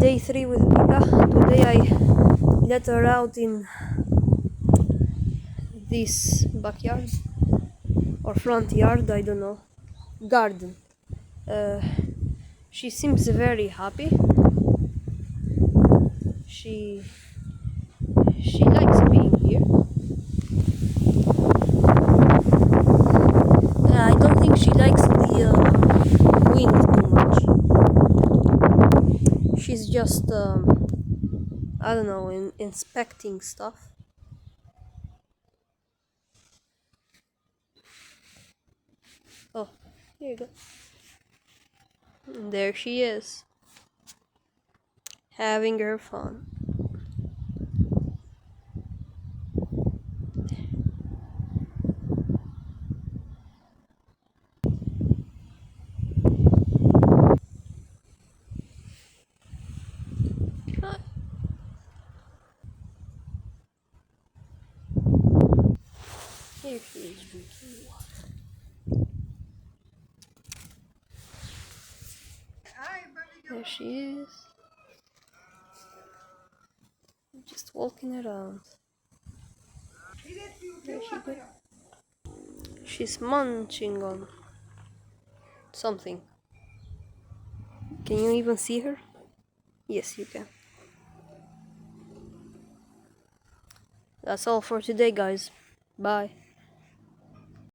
Day 3 with Bika. Today I let her out in this backyard or front yard, I don't know, garden. Uh, she seems very happy. She likes being here. I don't think she likes the wind too much. She's just I don't know, inspecting stuff. Oh, here you go. And there she is, having her fun. Ah, here she is drinking water. There she is, just walking around. There she goes. She's munching on something. Can you even see her? Yes, you can. That's all for today, guys. Bye.